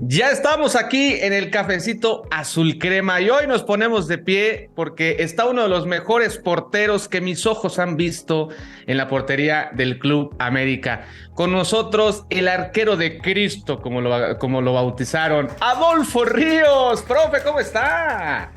Ya estamos aquí en el cafecito azul crema y hoy nos ponemos de pie porque está uno de los mejores porteros que mis ojos han visto en la portería del Club América. Con nosotros el arquero de Cristo, como lo bautizaron, Adolfo Ríos. Profe, ¿cómo está?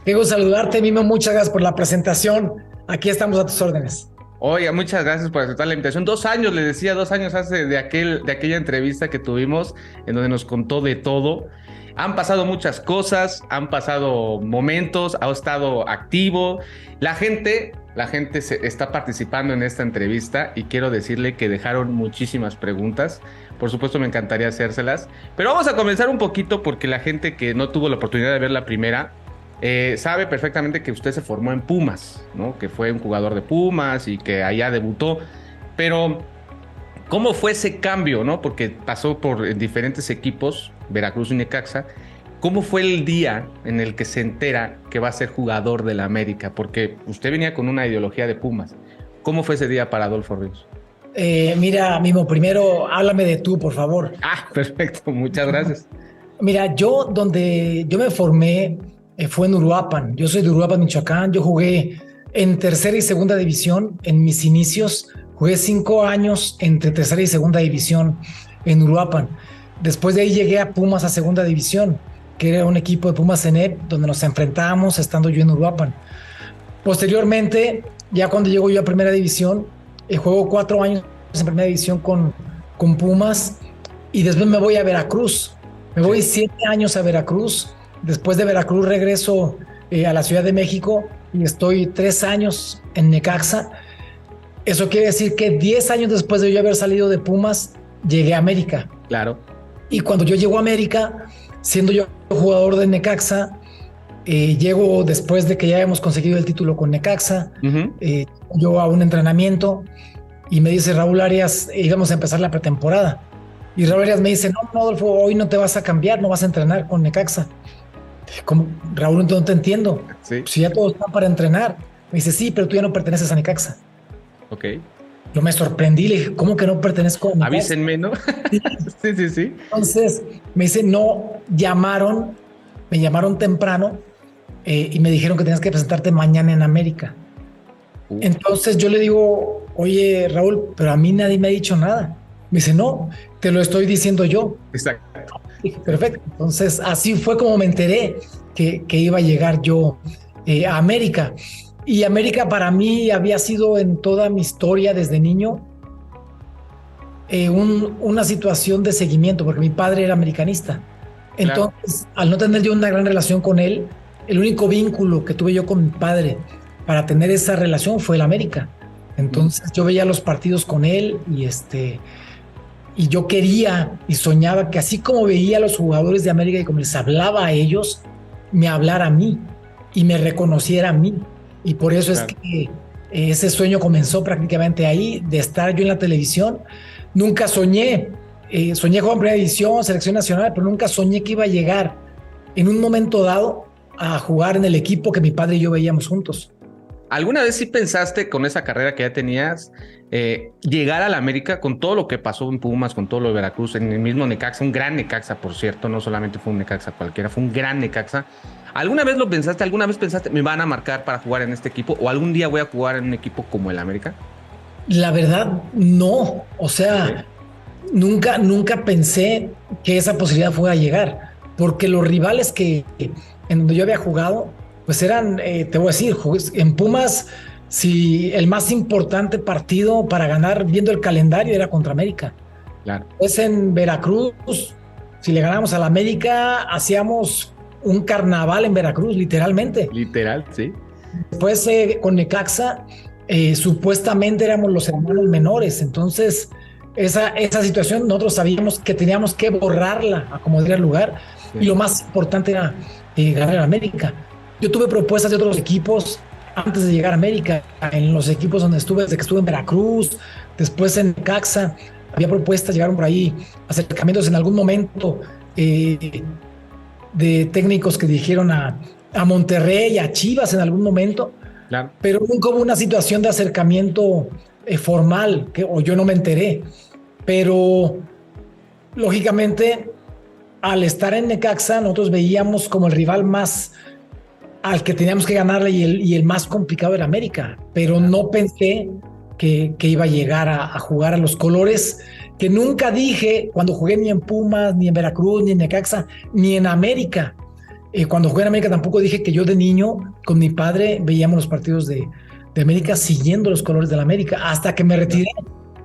Qué gusto saludarte, Mimo. Muchas gracias por la presentación. Aquí estamos a tus órdenes. Oiga, muchas gracias por aceptar la invitación. 2 años, le decía, 2 años hace de aquella entrevista que tuvimos en donde nos contó de todo. Han pasado muchas cosas, han pasado momentos, ha estado activo. La gente está participando en esta entrevista y quiero decirle que dejaron muchísimas preguntas. Por supuesto, me encantaría hacérselas. Pero vamos a comenzar un poquito porque la gente que no tuvo la oportunidad de ver la primera sabe perfectamente que usted se formó en Pumas, ¿no? Que fue un jugador de Pumas y que allá debutó. Pero, ¿cómo fue ese cambio, no? Porque pasó por diferentes equipos, Veracruz y Necaxa. ¿Cómo fue el día en el que se entera que va a ser jugador de la América? Porque usted venía con una ideología de Pumas. ¿Cómo fue ese día para Adolfo Ríos? Mira, Mimo, primero háblame de tú, por favor. Ah, perfecto, muchas gracias. Mira, donde yo me formé fue en Uruapan. Yo soy de Uruapan, Michoacán. Yo jugué en tercera y segunda división en mis inicios. Jugué 5 años entre tercera y segunda división en Uruapan. Después de ahí llegué a Pumas a segunda división, que era un equipo de Pumas CENEP, donde nos enfrentábamos estando yo en Uruapan. Posteriormente, ya cuando llego yo a primera división, juego 4 años en primera división con Pumas y después me voy a Veracruz. Me voy 7 años a Veracruz. Después de Veracruz regreso a la Ciudad de México y estoy 3 años en Necaxa. Eso quiere decir que 10 años después de yo haber salido de Pumas, llegué a América. Claro. Y cuando yo llego a América, siendo yo jugador de Necaxa, llego después de que ya habíamos conseguido el título con Necaxa, yo a un entrenamiento y me dice Raúl Arias, íbamos a empezar la pretemporada. Y Raúl Arias me dice, no, Adolfo, hoy no te vas a cambiar, no vas a entrenar con Necaxa. Como, Raúl, no te entiendo. Sí. Si ya todos están para entrenar. Me dice, sí, pero tú ya no perteneces a Necaxa. Ok. Yo me sorprendí, le dije, ¿cómo que no pertenezco a Necaxa? Avísenme, ¿no? Sí. Entonces me dice, no, me llamaron temprano y me dijeron que tenías que presentarte mañana en América. Entonces yo le digo, oye, Raúl, pero a mí nadie me ha dicho nada. Me dice, no, te lo estoy diciendo yo. Exacto. Perfecto. Entonces así fue como me enteré que iba a llegar yo a América. Y América para mí había sido en toda mi historia desde niño una situación de seguimiento, porque mi padre era americanista. Entonces, claro, al no tener yo una gran relación con él, el único vínculo que tuve yo con mi padre para tener esa relación fue el América. Entonces yo veía los partidos con él y yo quería y soñaba que así como veía a los jugadores de América y como les hablaba a ellos, me hablara a mí y me reconociera a mí. Y por eso claro, es que ese sueño comenzó prácticamente ahí, de estar yo en la televisión. Nunca soñé jugar en primera división, selección nacional, pero nunca soñé que iba a llegar en un momento dado a jugar en el equipo que mi padre y yo veíamos juntos. ¿Alguna vez sí pensaste con esa carrera que ya tenías llegar a la América con todo lo que pasó en Pumas, con todo lo de Veracruz, en el mismo Necaxa, un gran Necaxa, por cierto, no solamente fue un Necaxa cualquiera, fue un gran Necaxa? ¿Alguna vez lo pensaste? ¿Alguna vez pensaste me van a marcar para jugar en este equipo o algún día voy a jugar en un equipo como el América? La verdad, no. O sea, nunca pensé que esa posibilidad fuera a llegar, porque los rivales en donde yo había jugado, pues eran, te voy a decir, en Pumas, si el más importante partido para ganar viendo el calendario era contra América. Claro. Pues en Veracruz, si le ganábamos a la América, hacíamos un carnaval en Veracruz, literalmente. Literal, sí. Después con Necaxa, supuestamente éramos los hermanos menores, entonces esa situación nosotros sabíamos que teníamos que borrarla a como diera lugar, sí, y lo más importante era ganar a América. Yo tuve propuestas de otros equipos antes de llegar a América, en los equipos donde estuve, desde que estuve en Veracruz, después en Necaxa, había propuestas, llegaron por ahí acercamientos en algún momento de técnicos que dijeron a Monterrey, a Chivas en algún momento. Claro. Pero nunca hubo una situación de acercamiento formal, o yo no me enteré. Pero, lógicamente, al estar en Necaxa, nosotros veíamos como el rival más al que teníamos que ganarle y el más complicado era América, pero no pensé que iba a llegar a jugar a los colores que nunca dije cuando jugué ni en Pumas, ni en Veracruz, ni en Necaxa, ni en América. Cuando jugué en América tampoco dije que yo de niño con mi padre veíamos los partidos de América siguiendo los colores de la América, hasta que me retiré.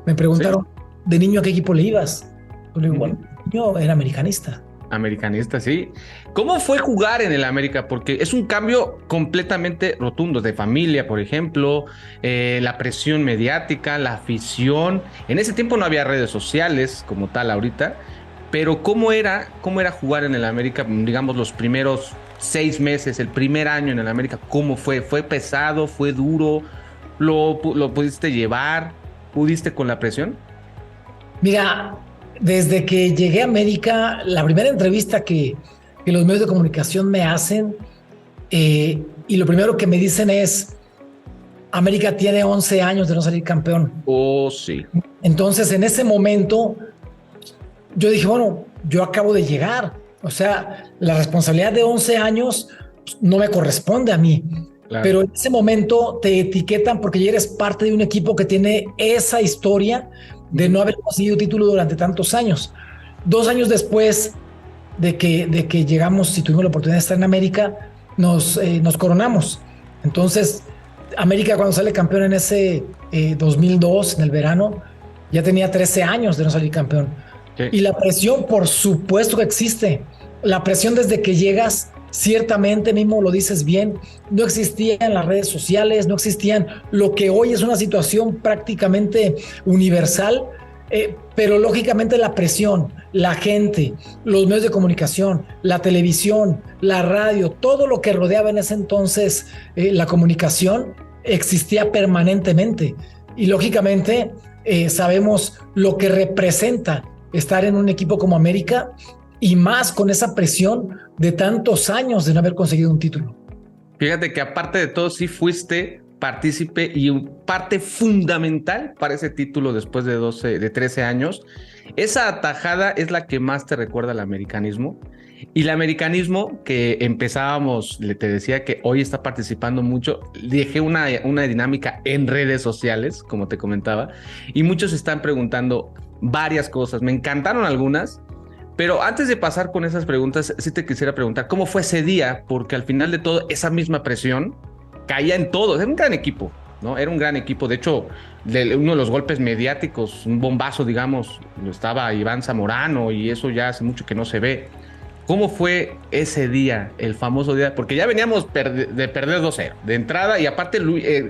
Me preguntaron, ¿de niño a qué equipo le ibas? Yo le digo, bueno, yo era americanista. Americanista, sí. ¿Cómo fue jugar en el América? Porque es un cambio completamente rotundo, de familia, por ejemplo, la presión mediática, la afición. En ese tiempo no había redes sociales como tal ahorita, pero ¿cómo era jugar en el América, digamos, los primeros 6 meses, el primer año en el América? ¿Cómo fue? ¿Fue pesado? ¿Fue duro? ¿Lo pudiste llevar? ¿Pudiste con la presión? Mira, desde que llegué a América, la primera entrevista que los medios de comunicación me hacen, y lo primero que me dicen es, América tiene 11 años de no salir campeón. Oh, sí. Entonces, en ese momento, yo dije, bueno, yo acabo de llegar. O sea, la responsabilidad de 11 años no me corresponde a mí. Claro. Pero en ese momento te etiquetan porque ya eres parte de un equipo que tiene esa historia de no haber conseguido título durante tantos años. 2 años después de que llegamos y tuvimos la oportunidad de estar en América, nos coronamos. Entonces, América cuando sale campeón en ese 2002, en el verano, ya tenía 13 años de no salir campeón. Sí. Y la presión, por supuesto que existe. La presión desde que llegas, ciertamente, mismo lo dices bien, no existían las redes sociales, no existían lo que hoy es una situación prácticamente universal, pero lógicamente la presión, la gente, los medios de comunicación, la televisión, la radio, todo lo que rodeaba en ese entonces la comunicación existía permanentemente. Y lógicamente sabemos lo que representa estar en un equipo como América, y más con esa presión de tantos años de no haber conseguido un título. Fíjate que aparte de todo, sí fuiste partícipe y parte fundamental para ese título después de 13 años. Esa atajada es la que más te recuerda al americanismo. Y el americanismo que empezábamos, te decía que hoy está participando mucho, dejé una dinámica en redes sociales, como te comentaba, y muchos están preguntando varias cosas. Me encantaron algunas. Pero antes de pasar con esas preguntas, sí te quisiera preguntar, ¿cómo fue ese día? Porque al final de todo, esa misma presión caía en todos. Era un gran equipo, ¿no? Era un gran equipo. De hecho, uno de los golpes mediáticos, un bombazo, digamos, estaba Iván Zamorano y eso ya hace mucho que no se ve. ¿Cómo fue ese día, el famoso día? Porque ya veníamos de perder 2-0 de entrada y aparte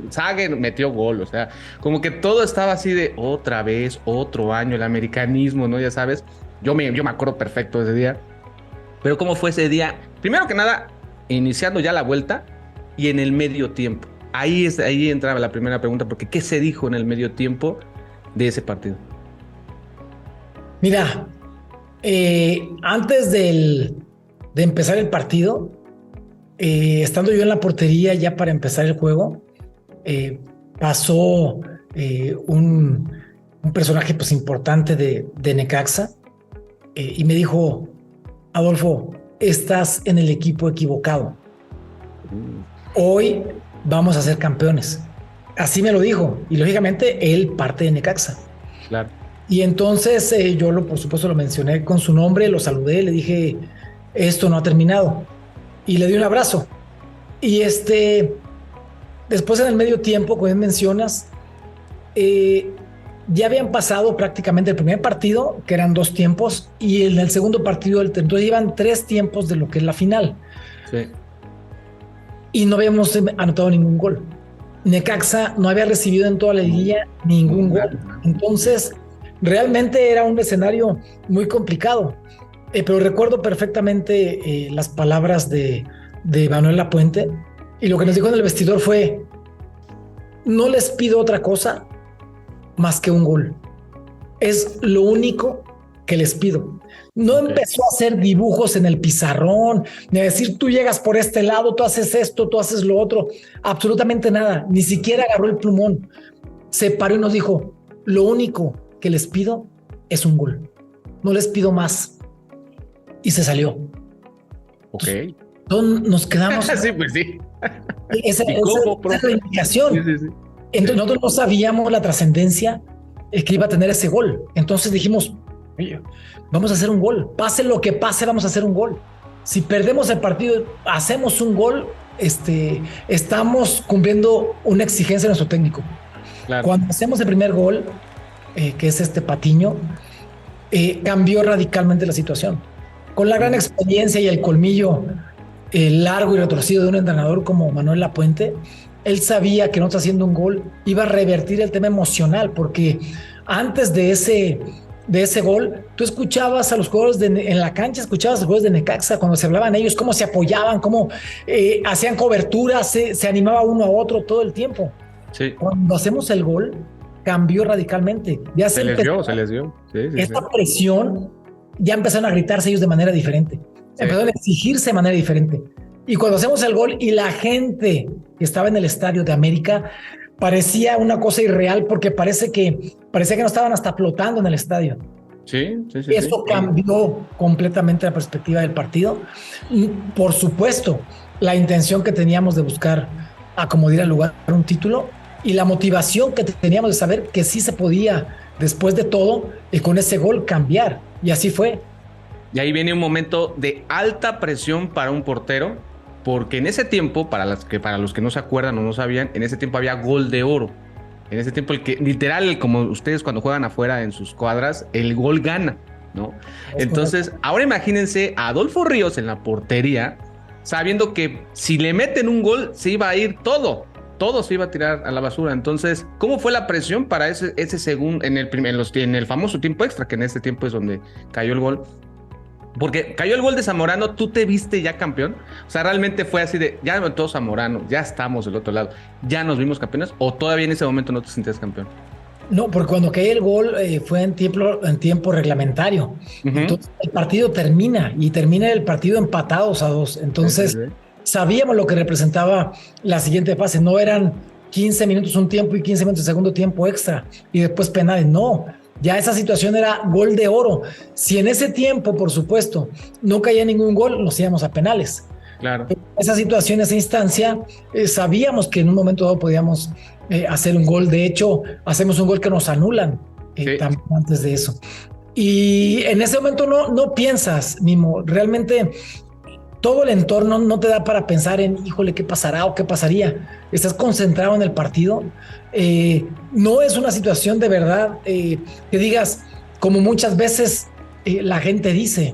Sager metió gol. O sea, como que todo estaba así de otra vez, otro año, el americanismo, ¿no? Ya sabes. Yo me acuerdo perfecto de ese día. Pero ¿cómo fue ese día? Primero que nada, iniciando ya la vuelta y en el medio tiempo. Ahí entraba la primera pregunta, porque ¿qué se dijo en el medio tiempo de ese partido? Mira, antes de empezar el partido, estando yo en la portería ya para empezar el juego, pasó un personaje pues importante de Necaxa, y me dijo, Adolfo, estás en el equipo equivocado. Hoy vamos a ser campeones. Así me lo dijo. Y lógicamente él parte de Necaxa. Claro. Y entonces yo por supuesto lo mencioné con su nombre, lo saludé, le dije, esto no ha terminado. Y le di un abrazo. Y después en el medio tiempo, como mencionas, ya habían pasado prácticamente el primer partido, que eran 2 tiempos, y en el segundo partido, entonces iban 3 tiempos de lo que es la final. Sí. Y no habíamos anotado ningún gol. Necaxa no había recibido en toda la liguilla ningún gol. Entonces, realmente era un escenario muy complicado. Pero recuerdo perfectamente las palabras de Manuel Lapuente, y lo que nos dijo en el vestidor fue, no les pido otra cosa más que un gol. Es lo único que les pido. No empezó a hacer dibujos en el pizarrón, ni a decir tú llegas por este lado, tú haces esto, tú haces lo otro. Absolutamente nada. Ni siquiera agarró el plumón. Se paró y nos dijo, lo único que les pido es un gol. No les pido más. y se salió. Ok. Entonces nos quedamos. Sí, pues sí. Esa es la indicación. Sí. Entonces nosotros no sabíamos la trascendencia que iba a tener ese gol. Entonces dijimos, oye, vamos a hacer un gol. Pase lo que pase, vamos a hacer un gol. Si perdemos el partido, hacemos un gol, estamos cumpliendo una exigencia de nuestro técnico. Claro. Cuando hacemos el primer gol, que es Patiño, cambió radicalmente la situación. Con la gran experiencia y el colmillo largo y retorcido de un entrenador como Manuel Lapuente, él sabía que nosotros haciendo un gol iba a revertir el tema emocional, porque antes de ese gol, tú escuchabas a los jugadores en la cancha, escuchabas a los jugadores de Necaxa cuando se hablaban ellos, cómo se apoyaban, cómo hacían coberturas, se animaba uno a otro todo el tiempo. Sí. Cuando hacemos el gol, cambió radicalmente. Ya se les dio. Esta presión, ya empezaron a gritarse ellos de manera diferente. Empezaron a exigirse de manera diferente. Y cuando hacemos el gol y la gente que estaba en el estadio de América parecía una cosa irreal, porque parecía que no estaban hasta flotando en el estadio. Sí. Eso cambió completamente la perspectiva del partido. Y, por supuesto, la intención que teníamos de buscar acomodar al lugar un título y la motivación que teníamos de saber que sí se podía, después de todo, y con ese gol cambiar. Y así fue. Y ahí viene un momento de alta presión para un portero, porque en ese tiempo, para los que no se acuerdan o no sabían, en ese tiempo había gol de oro. En ese tiempo, el que literal, como ustedes cuando juegan afuera en sus cuadras, el gol gana, ¿no? Entonces, ahora imagínense a Adolfo Ríos en la portería, sabiendo que si le meten un gol, se iba a ir todo se iba a tirar a la basura. Entonces, ¿cómo fue la presión para ese segundo, en el famoso tiempo extra, que en este tiempo es donde cayó el gol? Porque cayó el gol de Zamorano, ¿tú te viste ya campeón? O sea, ¿realmente fue así de, ya todo Zamorano, ya estamos del otro lado, ya nos vimos campeones? ¿O todavía en ese momento no te sentías campeón? No, porque cuando cayó el gol fue en tiempo reglamentario. Entonces el partido termina el partido empatados a 2. Entonces sabíamos lo que representaba la siguiente fase. No eran 15 minutos un tiempo y 15 minutos de segundo tiempo extra y después penales, no. Ya esa situación era gol de oro. Si en ese tiempo, por supuesto, no caía ningún gol, nos íbamos a penales. Claro. Esa situación, esa instancia, sabíamos que en un momento dado podíamos hacer un gol. De hecho, hacemos un gol que nos anulan también antes de eso. Y en ese momento no piensas, Mimo, realmente todo el entorno no te da para pensar en, híjole, ¿qué pasará o qué pasaría? Estás concentrado en el partido. No es una situación de verdad que digas, como muchas veces la gente dice,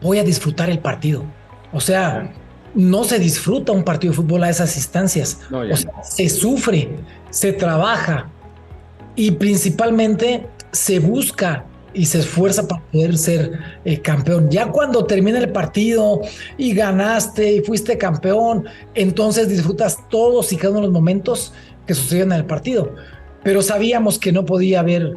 voy a disfrutar el partido. O sea, no se disfruta un partido de fútbol a esas instancias. O sea, se sufre, se trabaja y principalmente se busca y se esfuerza para poder ser campeón. Ya cuando termina el partido y ganaste y fuiste campeón, entonces disfrutas todos y cada uno de los momentos que sucedieron en el partido. Pero sabíamos que no podía haber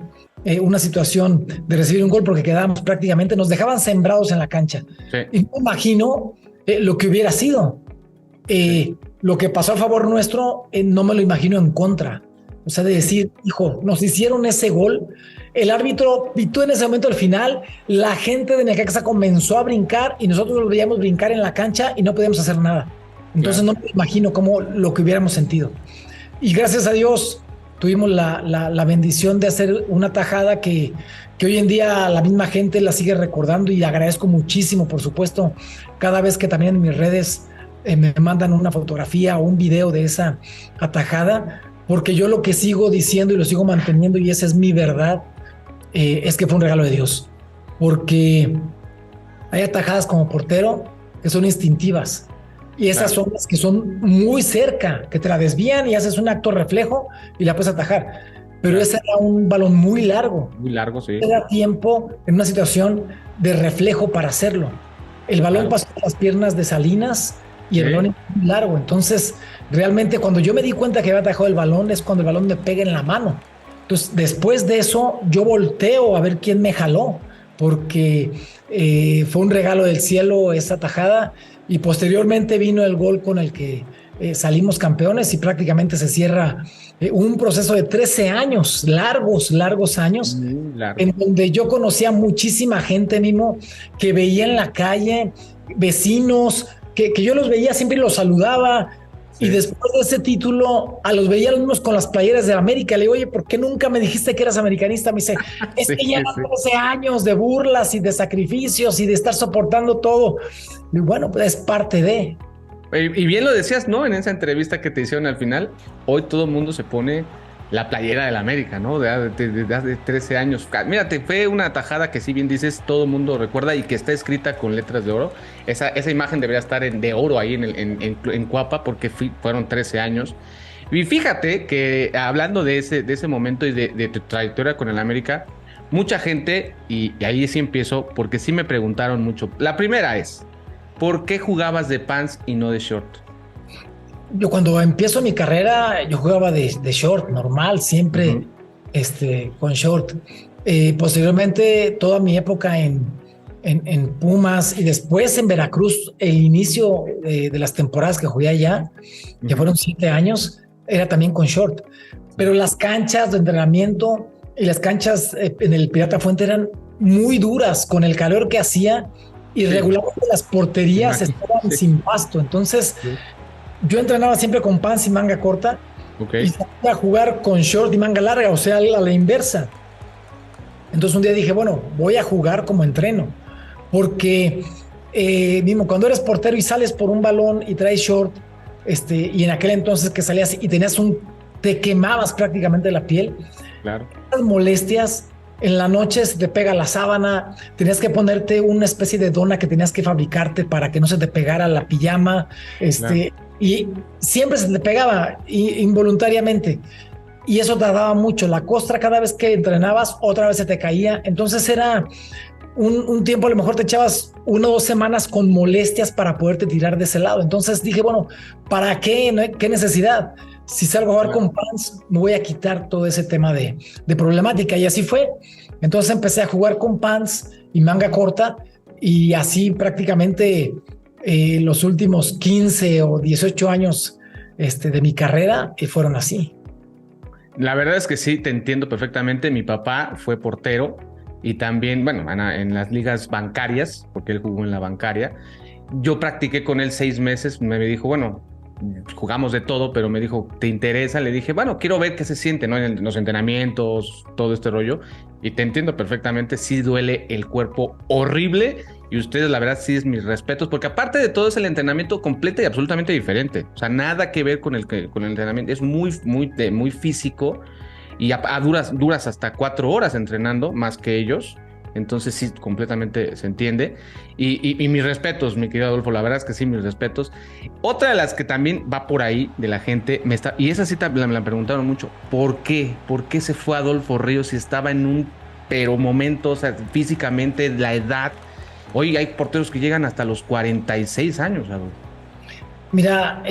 una situación de recibir un gol porque quedábamos prácticamente, nos dejaban sembrados en la cancha. Sí. Y no imagino lo que hubiera sido. Lo que pasó a favor nuestro, no me lo imagino en contra. O sea, de decir, hijo, nos hicieron ese gol, el árbitro pitó en ese momento al final, la gente de Necaxa comenzó a brincar y nosotros lo veíamos brincar en la cancha y no podíamos hacer nada. Entonces no me imagino cómo lo que hubiéramos sentido. Y gracias a Dios tuvimos la bendición de hacer una tajada que hoy en día la misma gente la sigue recordando y agradezco muchísimo, por supuesto, cada vez que también en mis redes me mandan una fotografía o un video de esa atajada, porque yo lo que sigo diciendo y lo sigo manteniendo, y esa es mi verdad, es que fue un regalo de Dios, porque hay atajadas como portero que son instintivas y esas son las que son muy cerca, que te la desvían y haces un acto reflejo y la puedes atajar, pero ese era un balón muy largo, sí. Era tiempo en una situación de reflejo para hacerlo. El balón pasó por las piernas de Salinas y el balón es muy largo. Entonces, realmente cuando yo me di cuenta que había atajado el balón es cuando el balón me pega en la mano. Entonces, después de eso, yo volteo a ver quién me jaló, porque fue un regalo del cielo esa tajada, y posteriormente vino el gol con el que salimos campeones y prácticamente se cierra un proceso de 13 años, largos años, en donde yo conocía muchísima gente, Mimo, que veía en la calle, vecinos, que yo los veía, siempre los saludaba. Sí. Y después de ese título, a los veía los mismos con las playeras de América. Le digo, oye, ¿por qué nunca me dijiste que eras americanista? Me dice, es que ya 12 años de burlas y de sacrificios y de estar soportando todo. Y bueno, pues es parte de... Y bien lo decías, ¿no? En esa entrevista que te hicieron al final, hoy todo el mundo se pone la playera del América, ¿no? De hace 13 años. Mírate, fue una tajada que, si bien dices, todo el mundo recuerda y que está escrita con letras de oro. Esa imagen debería estar de oro ahí en Cuapa, porque fueron 13 años. Y fíjate que hablando de ese momento y de tu trayectoria con el América, mucha gente, y ahí sí empiezo, porque sí me preguntaron mucho. La primera es, ¿por qué jugabas de pants y no de short? Yo cuando empiezo mi carrera, yo jugaba de short, normal, siempre con short. Posteriormente, toda mi época en Pumas y después en Veracruz, el inicio de las temporadas que jugué allá, que fueron 7 años, era también con short. Pero las canchas de entrenamiento y las canchas en el Pirata Fuente eran muy duras con el calor que hacía y regularmente las porterías estaban sin pasto. Entonces... yo entrenaba siempre con pants y manga corta y salía a jugar con short y manga larga, o sea, a la inversa. Entonces un día dije, bueno, voy a jugar como entreno, porque mismo cuando eres portero y sales por un balón y traes short, y en aquel entonces que salías y te quemabas prácticamente la piel, claro. Las molestias. En la noche se te pega la sábana, tenías que ponerte una especie de dona que tenías que fabricarte para que no se te pegara la pijama, claro. Y siempre se te pegaba involuntariamente. Y eso tardaba mucho. La costra, cada vez que entrenabas, otra vez se te caía. Entonces era un tiempo, a lo mejor te echabas 1 o 2 semanas con molestias para poderte tirar de ese lado. Entonces dije, bueno, ¿para qué? ¿No? ¿Qué necesidad? Si salgo a jugar con pants, me voy a quitar todo ese tema de problemática. Y así fue. Entonces empecé a jugar con pants y manga corta, y así prácticamente los últimos 15 o 18 años de mi carrera fueron así. La verdad es que sí, te entiendo perfectamente. Mi papá fue portero y también, bueno, en las ligas bancarias, porque él jugó en la bancaria. Yo practiqué con él 6 meses. Me dijo, bueno, jugamos de todo, pero me dijo, ¿te interesa? Le dije, bueno, quiero ver qué se siente, ¿no? En los entrenamientos, todo este rollo. Y te entiendo perfectamente, sí duele el cuerpo horrible. Y ustedes, la verdad, sí es mis respetos, porque aparte de todo es el entrenamiento completo y absolutamente diferente. O sea, nada que ver con el entrenamiento. Es muy físico y duras hasta 4 horas entrenando, más que ellos. Entonces sí, completamente se entiende. Y mis respetos, mi querido Adolfo, la verdad es que sí, mis respetos. Otra de las que también va por ahí de la gente, y esa sí me la preguntaron mucho, ¿por qué? ¿Por qué se fue Adolfo Ríos si estaba en un momento, o sea, físicamente, la edad? Hoy hay porteros que llegan hasta los 46 años, Adolfo. Mira,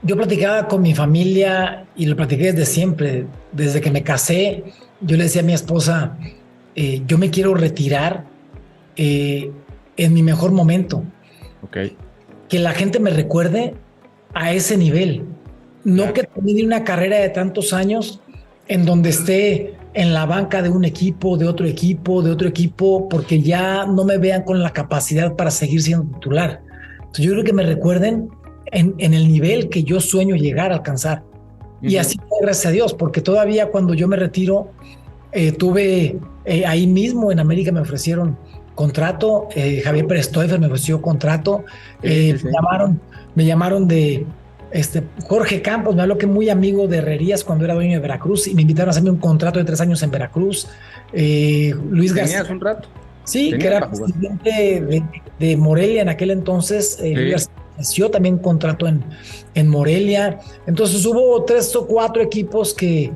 yo platicaba con mi familia y lo platiqué desde siempre. Desde que me casé, yo le decía a mi esposa, yo me quiero retirar en mi mejor momento. Okay. Que la gente me recuerde a ese nivel. No claro. Que termine una carrera de tantos años en donde esté en la banca de un equipo, de otro equipo, porque ya no me vean con la capacidad para seguir siendo titular. Entonces yo creo que me recuerden en el nivel que yo sueño llegar a alcanzar. Y así fue, gracias a Dios, porque todavía cuando yo me retiro, tuve ahí mismo en América me ofrecieron contrato, Javier Pérez Stoifer me ofreció contrato, sí. Me llamaron de Jorge Campos, me habló que muy amigo de Herrerías cuando era dueño de Veracruz, y me invitaron a hacerme un contrato de 3 años en Veracruz. Luis García. ¿Tenías un rato? Sí, que era presidente de Morelia en aquel entonces. Sí. Luis García ofreció también contrato en Morelia. Entonces hubo 3 o 4 equipos que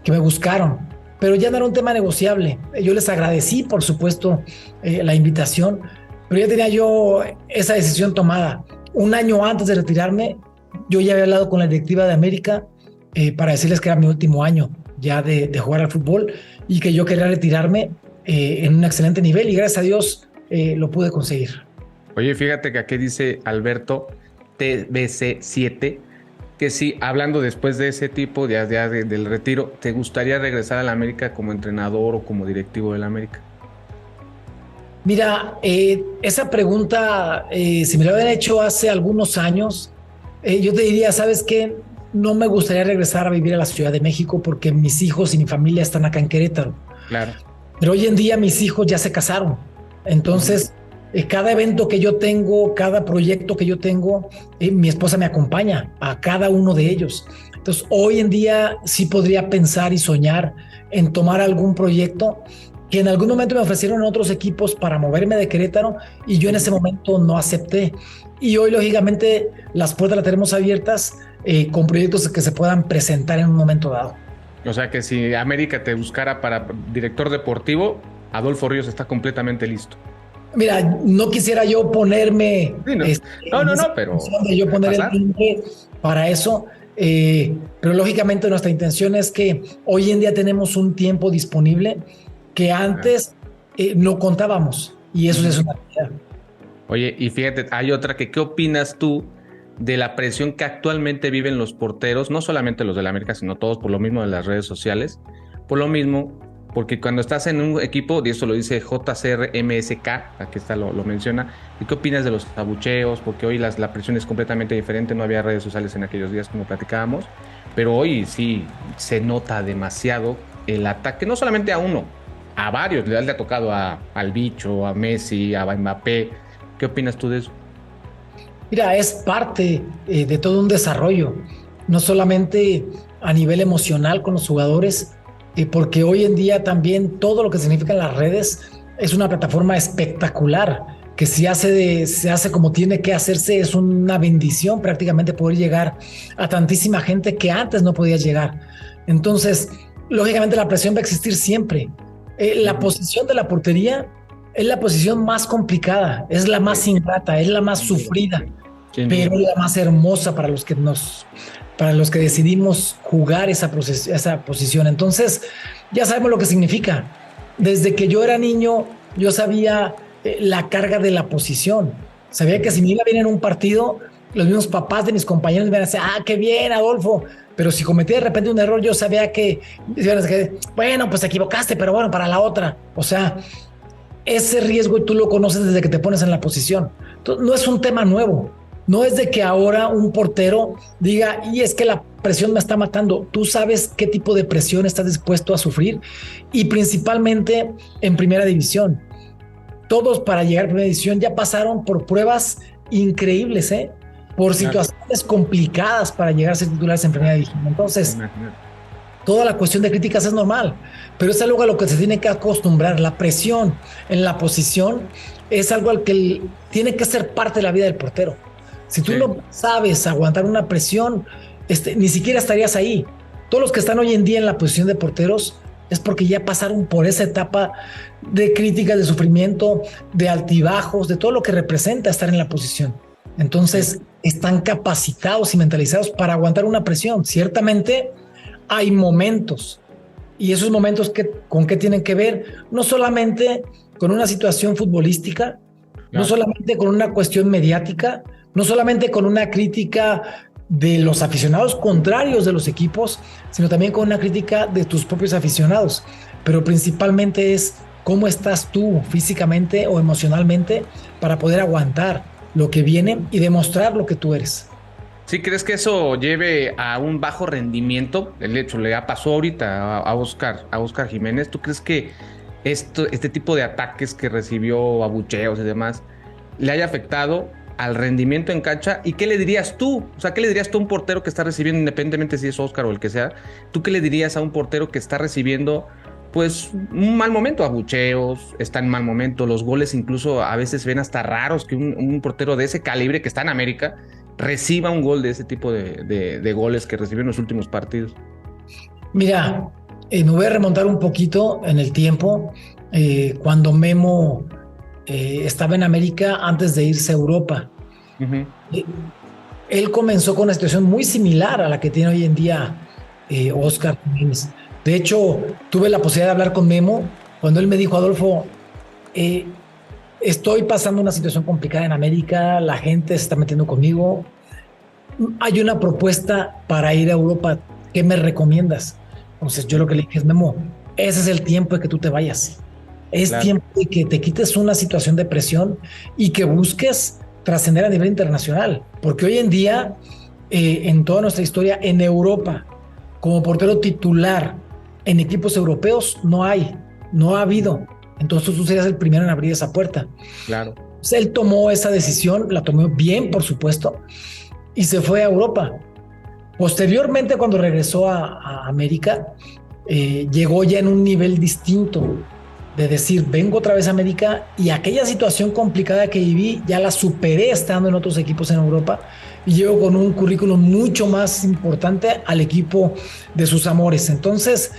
me buscaron, pero ya no era un tema negociable. Yo les agradecí, por supuesto, la invitación, pero ya tenía yo esa decisión tomada. Un año antes de retirarme, yo ya había hablado con la directiva de América para decirles que era mi último año ya de jugar al fútbol y que yo quería retirarme en un excelente nivel, y gracias a Dios lo pude conseguir. Oye, fíjate que aquí dice Alberto, TBC7, que sí, hablando después de ese tipo, del retiro, ¿te gustaría regresar a la América como entrenador o como directivo de la América? Mira, esa pregunta, si me la habían hecho hace algunos años, yo te diría, ¿sabes qué? No me gustaría regresar a vivir a la Ciudad de México porque mis hijos y mi familia están acá en Querétaro. Claro. Pero hoy en día mis hijos ya se casaron. Entonces, cada evento que yo tengo, cada proyecto que yo tengo, mi esposa me acompaña a cada uno de ellos. Entonces, hoy en día sí podría pensar y soñar en tomar algún proyecto que en algún momento me ofrecieron otros equipos para moverme de Querétaro y yo en ese momento no acepté. Y hoy, lógicamente, las puertas las tenemos abiertas con proyectos que se puedan presentar en un momento dado. O sea que si América te buscara para director deportivo, Adolfo Ríos está completamente listo. Mira, no quisiera yo ponerme... Sí, no, pero... De yo poner el nombre para eso, pero lógicamente nuestra intención es que hoy en día tenemos un tiempo disponible que antes no contábamos, y eso es una realidad. Oye, y fíjate, hay otra ¿qué opinas tú de la presión que actualmente viven los porteros, no solamente los de la América, sino todos por lo mismo de las redes sociales, por lo mismo, porque cuando estás en un equipo, y eso lo dice JCRMSK, aquí está, lo menciona, ¿y qué opinas de los abucheos? Porque hoy la presión es completamente diferente, no había redes sociales en aquellos días como platicábamos, pero hoy sí se nota demasiado el ataque, no solamente a uno, a varios, le ha tocado al Bicho, a Messi, a Mbappé. ¿Qué opinas tú de eso? Mira, es parte de todo un desarrollo, no solamente a nivel emocional con los jugadores, porque hoy en día también todo lo que significan las redes es una plataforma espectacular, que se hace como tiene que hacerse, es una bendición prácticamente poder llegar a tantísima gente que antes no podía llegar. Entonces, lógicamente la presión va a existir siempre. La posición de la portería es la posición más complicada, es la más ingrata, es la más sufrida, pero la más hermosa para los que decidimos jugar esa posición. Entonces, ya sabemos lo que significa. Desde que yo era niño, yo sabía la carga de la posición. Sabía que si me iba bien en un partido, los mismos papás de mis compañeros me iban a decir, qué bien, Adolfo. Pero si cometía de repente un error, yo sabía que, bueno, pues te equivocaste, pero bueno, para la otra. O sea, ese riesgo tú lo conoces desde que te pones en la posición. Entonces, no es un tema nuevo. No es de que ahora un portero diga, y es que la presión me está matando. Tú sabes qué tipo de presión estás dispuesto a sufrir, y principalmente en primera división. Todos para llegar a primera división ya pasaron por pruebas increíbles, por situaciones complicadas para llegar a ser titulares en primera división. Entonces, toda la cuestión de críticas es normal, pero es algo a lo que se tiene que acostumbrar. La presión en la posición es algo al que tiene que ser parte de la vida del portero. Si tú no sabes aguantar una presión, ni siquiera estarías ahí. Todos los que están hoy en día en la posición de porteros es porque ya pasaron por esa etapa de críticas, de sufrimiento, de altibajos, de todo lo que representa estar en la posición. Entonces, están capacitados y mentalizados para aguantar una presión. Ciertamente hay momentos, y esos momentos ¿con qué tienen que ver? No solamente con una situación futbolística, no solamente con una cuestión mediática, no solamente con una crítica de los aficionados contrarios de los equipos, sino también con una crítica de tus propios aficionados. Pero principalmente es cómo estás tú físicamente o emocionalmente para poder aguantar lo que viene y demostrar lo que tú eres. ¿Sí crees que eso lleve a un bajo rendimiento? El hecho le pasó ahorita a Oscar Jiménez. ¿Tú crees que este tipo de ataques que recibió, abucheos y demás, le haya afectado al rendimiento en cancha? ¿Y qué le dirías tú? O sea, ¿qué le dirías tú a un portero que está recibiendo, independientemente si es Oscar o el que sea? ¿Tú qué le dirías a un portero que está recibiendo, pues, un mal momento? Abucheos, está en mal momento, los goles incluso a veces ven hasta raros que un portero de ese calibre que está en América reciba un gol de ese tipo de goles que recibió en los últimos partidos. Mira, me voy a remontar un poquito en el tiempo, cuando Memo estaba en América antes de irse a Europa. Él comenzó con una situación muy similar a la que tiene hoy en día Oscar Jiménez. De hecho, tuve la posibilidad de hablar con Memo cuando él me dijo, Adolfo, estoy pasando una situación complicada en América, la gente se está metiendo conmigo, hay una propuesta para ir a Europa, ¿qué me recomiendas? Entonces yo lo que le dije es, Memo, ese es el tiempo de que tú te vayas. Es Claro. tiempo de que te quites una situación de presión y que busques trascender a nivel internacional. Porque hoy en día, en toda nuestra historia, en Europa, como portero titular en equipos europeos, no ha habido. Entonces tú serías el primero en abrir esa puerta. Claro. Entonces, él tomó esa decisión, la tomó bien, por supuesto, y se fue a Europa. Posteriormente, cuando regresó a América, llegó ya en un nivel distinto de decir, vengo otra vez a América y aquella situación complicada que viví ya la superé estando en otros equipos en Europa y llego con un currículum mucho más importante al equipo de sus amores. Entonces,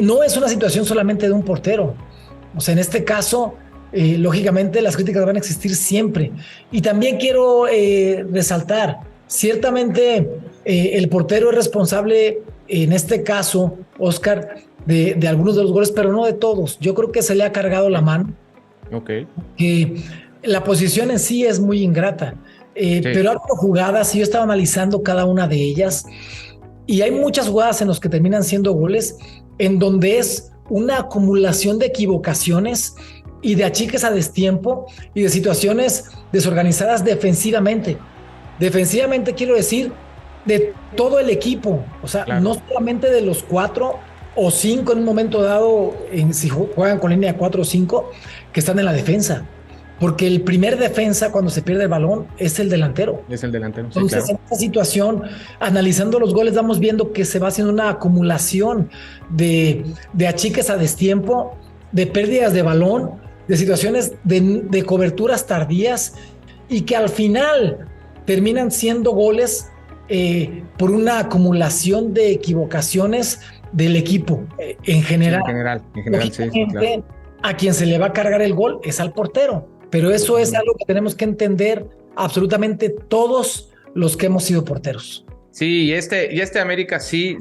no es una situación solamente de un portero. O sea, en este caso, lógicamente las críticas van a existir siempre. Y también quiero resaltar, ciertamente el portero es responsable, en este caso, Oscar, de algunos de los goles, pero no de todos. Yo creo que se le ha cargado la mano. Ok. Que la posición en sí es muy ingrata. Sí. Pero hay jugadas, y yo estaba analizando cada una de ellas, y hay muchas jugadas en las que terminan siendo goles, en donde es una acumulación de equivocaciones y de achiques a destiempo y de situaciones desorganizadas defensivamente. Defensivamente quiero decir de todo el equipo, o sea, claro, no solamente de los 4 o 5 en un momento dado, si juegan con línea 4 o 5, que están en la defensa. Porque el primer defensa cuando se pierde el balón es el delantero. Es el delantero. Entonces, sí, claro. En esta situación, analizando los goles, vamos viendo que se va haciendo una acumulación de achiques a destiempo, de pérdidas de balón, de situaciones de coberturas tardías y que al final terminan siendo goles por una acumulación de equivocaciones del equipo en general. Sí, en general, sí, claro. A quien se le va a cargar el gol es al portero. Pero eso es algo que tenemos que entender absolutamente todos los que hemos sido porteros. Sí, y este América sí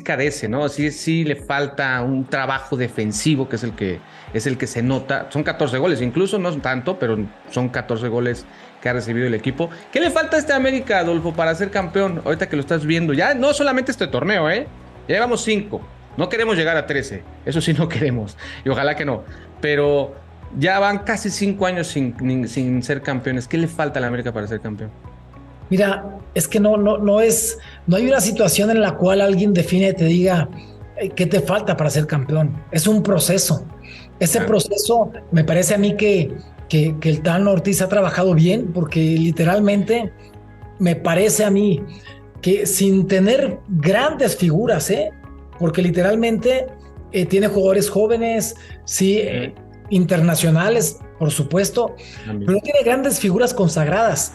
carece, ¿no? Sí le falta un trabajo defensivo que es el que se nota. Son 14 goles, incluso no tanto, pero son 14 goles que ha recibido el equipo. ¿Qué le falta a este América, Adolfo, para ser campeón? Ahorita que lo estás viendo, ya no solamente este torneo, ya llevamos 5. No queremos llegar a 13, eso sí no queremos, y ojalá que no, pero ya van casi 5 años sin ser campeones. ¿Qué le falta a la América para ser campeón? Mira, es que no hay una situación en la cual alguien define y te diga qué te falta para ser campeón. Es un proceso. Ese proceso me parece a mí que el Tano Ortiz ha trabajado bien, porque literalmente me parece a mí que sin tener grandes figuras, porque literalmente tiene jugadores jóvenes, sí, internacionales, por supuesto, pero no tiene grandes figuras consagradas.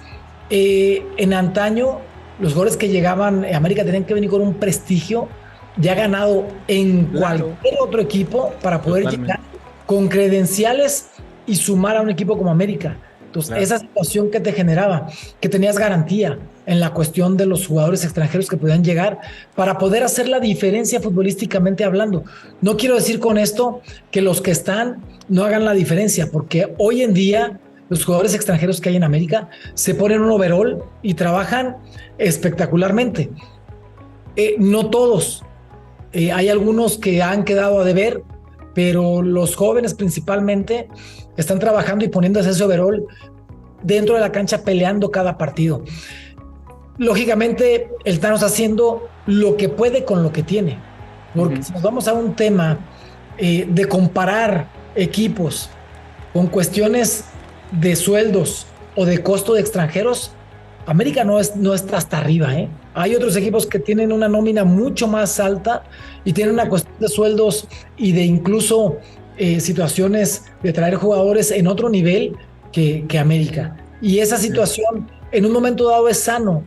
En antaño, los jugadores que llegaban a América tenían que venir con un prestigio ya ganado en cualquier otro equipo para poder llegar con credenciales y sumar a un equipo como América. Entonces, esa situación que te generaba, que tenías garantía en la cuestión de los jugadores extranjeros que podían llegar para poder hacer la diferencia futbolísticamente hablando. No quiero decir con esto que los que están no hagan la diferencia, porque hoy en día los jugadores extranjeros que hay en América se ponen un overall y trabajan espectacularmente. No todos. Hay algunos que han quedado a deber, pero los jóvenes principalmente están trabajando y poniéndose ese overall dentro de la cancha, peleando cada partido. Lógicamente, el Tano está haciendo lo que puede con lo que tiene. Porque si nos vamos a un tema de comparar equipos con cuestiones de sueldos o de costo de extranjeros, América no está hasta arriba. Hay otros equipos que tienen una nómina mucho más alta y tienen una cuestión de sueldos y de incluso situaciones de traer jugadores en otro nivel que América. Y esa situación en un momento dado es sano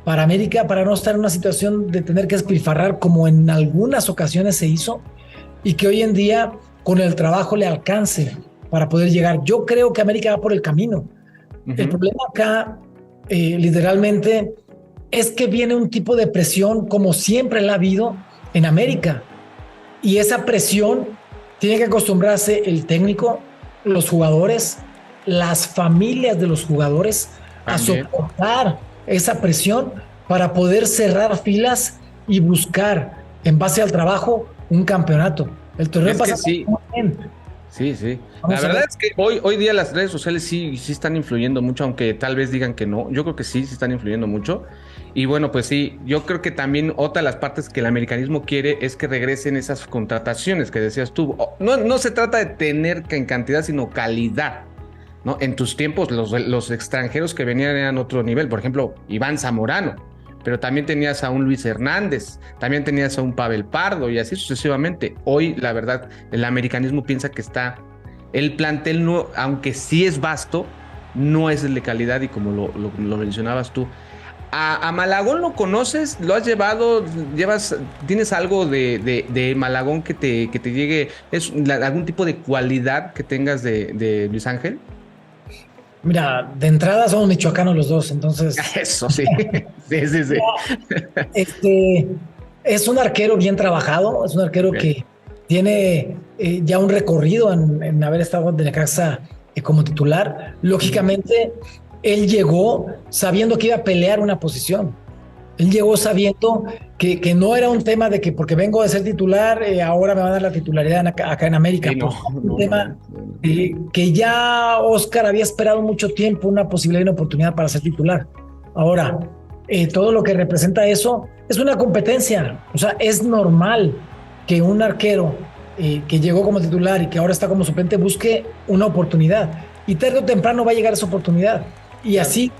para América, para no estar en una situación de tener que despilfarrar como en algunas ocasiones se hizo, y que hoy en día con el trabajo le alcance para poder llegar. Yo creo que América va por el camino. El problema acá, literalmente, es que viene un tipo de presión como siempre la ha habido en América. Y esa presión tiene que acostumbrarse el técnico, los jugadores, las familias de los jugadores a soportar esa presión para poder cerrar filas y buscar, en base al trabajo, un campeonato. El torneo pasa sí. muy bien. Sí, sí. Vamos La a ver. verdad es que hoy día las redes sociales sí están influyendo mucho, aunque tal vez digan que no. Yo creo que sí están influyendo mucho. Y bueno, pues sí, yo creo que también otra de las partes que el americanismo quiere es que regresen esas contrataciones que decías tú. No se trata de tener en cantidad, sino calidad, ¿no? En tus tiempos, los extranjeros que venían eran otro nivel. Por ejemplo, Iván Zamorano. Pero también tenías a un Luis Hernández, también tenías a un Pavel Pardo y así sucesivamente. Hoy, la verdad, el americanismo piensa que el plantel, no, aunque sí es vasto, no es el de calidad y como lo mencionabas tú. A Malagón lo conoces, lo has llevado, tienes algo de Malagón que te llegue, algún tipo de cualidad que tengas de Luis Ángel. Mira, de entrada somos michoacanos los dos, entonces Eso sí, sí. este es un arquero bien trabajado, es un arquero Okay. que tiene ya un recorrido en haber estado en Necaxa como titular. Lógicamente, él llegó sabiendo que iba a pelear una posición. Él llegó sabiendo que no era un tema de que porque vengo de ser titular, ahora me van a dar la titularidad acá en América. Sí, no, Pues, un no, tema no. que ya Oscar había esperado mucho tiempo una posibilidad y una oportunidad para ser titular. Ahora, todo lo que representa eso es una competencia. O sea, es normal que un arquero que llegó como titular y que ahora está como suplente busque una oportunidad. Y tarde o temprano va a llegar esa oportunidad. Y Claro. así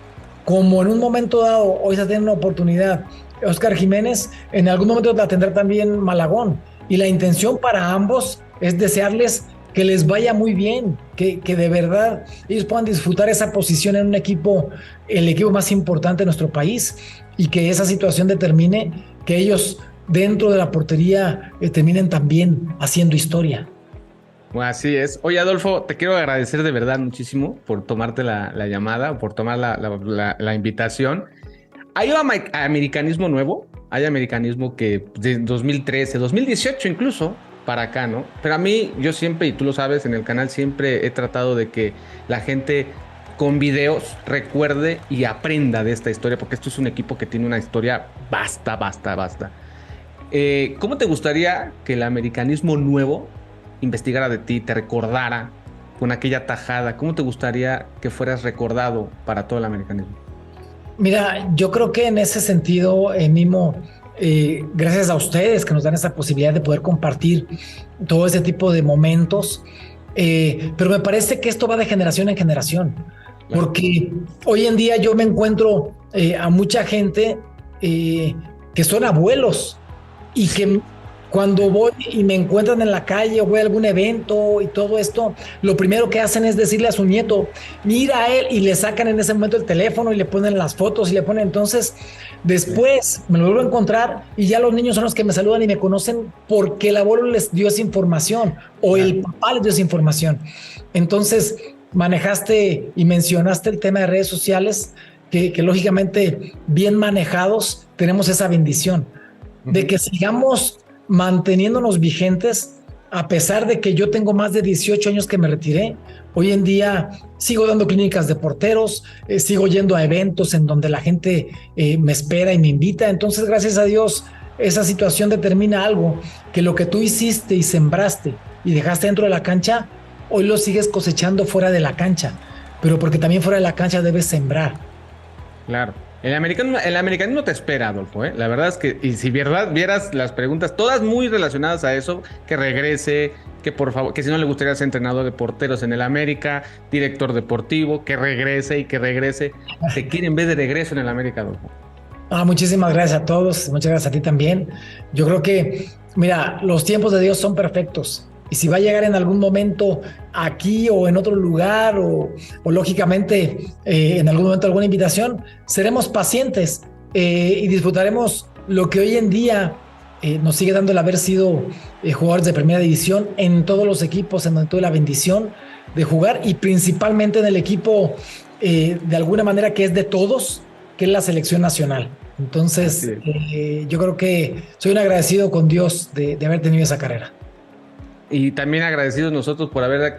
como en un momento dado hoy se tiene una oportunidad Oscar Jiménez, en algún momento la tendrá también Malagón. Y la intención para ambos es desearles que les vaya muy bien, que de verdad ellos puedan disfrutar esa posición en un equipo, el equipo más importante de nuestro país, y que esa situación determine que ellos dentro de la portería terminen también haciendo historia. Bueno, así es. Oye, Adolfo, te quiero agradecer de verdad muchísimo por tomarte la llamada, por tomar la invitación. ¿Hay americanismo nuevo? Hay americanismo que de 2013, 2018 incluso, para acá, ¿no? Pero a mí, yo siempre, y tú lo sabes, en el canal siempre he tratado de que la gente con videos recuerde y aprenda de esta historia, porque esto es un equipo que tiene una historia basta. ¿Cómo te gustaría que el americanismo nuevo investigara de ti, te recordara con aquella tajada? ¿Cómo te gustaría que fueras recordado para todo el americanismo? Mira, yo creo que en ese sentido, Mimo, gracias a ustedes que nos dan esa posibilidad de poder compartir todo ese tipo de momentos, pero me parece que esto va de generación en generación, Claro. porque hoy en día yo me encuentro a mucha gente que son abuelos y que cuando voy y me encuentran en la calle o voy a algún evento y todo esto, lo primero que hacen es decirle a su nieto, mira a él, y le sacan en ese momento el teléfono y le ponen las fotos y le ponen. Entonces, después me lo vuelvo a encontrar y ya los niños son los que me saludan y me conocen porque el abuelo les dio esa información o el papá les dio esa información. Entonces, manejaste y mencionaste el tema de redes sociales que lógicamente bien manejados tenemos esa bendición de que sigamos manteniéndonos vigentes, a pesar de que yo tengo más de 18 años que me retiré. Hoy en día sigo dando clínicas de porteros, sigo yendo a eventos en donde la gente me espera y me invita. Entonces, gracias a Dios, esa situación determina algo, que lo que tú hiciste y sembraste y dejaste dentro de la cancha, hoy lo sigues cosechando fuera de la cancha, pero porque también fuera de la cancha debes sembrar. Claro. El americanismo te espera, Adolfo, ¿eh? La verdad es que, y si verdad vieras las preguntas, todas muy relacionadas a eso, que regrese, que por favor, que si no le gustaría ser entrenador de porteros en el América, director deportivo, que regrese y que regrese. Te quieren ver de regreso en el América, Adolfo. Muchísimas gracias a todos, muchas gracias a ti también. Yo creo que, mira, los tiempos de Dios son perfectos. Y si va a llegar en algún momento aquí o en otro lugar o lógicamente en algún momento alguna invitación, seremos pacientes y disfrutaremos lo que hoy en día nos sigue dando el haber sido jugadores de primera división en todos los equipos, en donde tuve la bendición de jugar y principalmente en el equipo de alguna manera que es de todos, que es la selección nacional. Entonces, yo creo que soy un agradecido con Dios de haber tenido esa carrera. Y también agradecidos nosotros por haber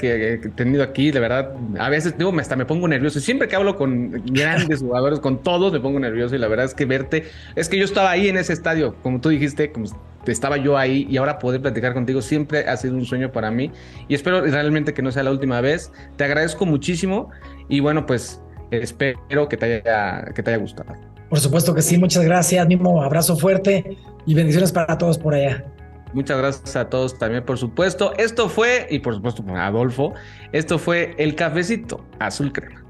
tenido aquí, de verdad, a veces digo, hasta me pongo nervioso. Siempre que hablo con grandes jugadores, con todos me pongo nervioso y la verdad es que verte, es que yo estaba ahí en ese estadio, como tú dijiste, como estaba yo ahí y ahora poder platicar contigo siempre ha sido un sueño para mí y espero realmente que no sea la última vez. Te agradezco muchísimo y bueno, pues espero que te haya gustado. Por supuesto que sí, muchas gracias, Mimo, abrazo fuerte y bendiciones para todos por allá. Muchas gracias a todos también, por supuesto. Esto fue, y por supuesto, Adolfo, esto fue el cafecito azul crema.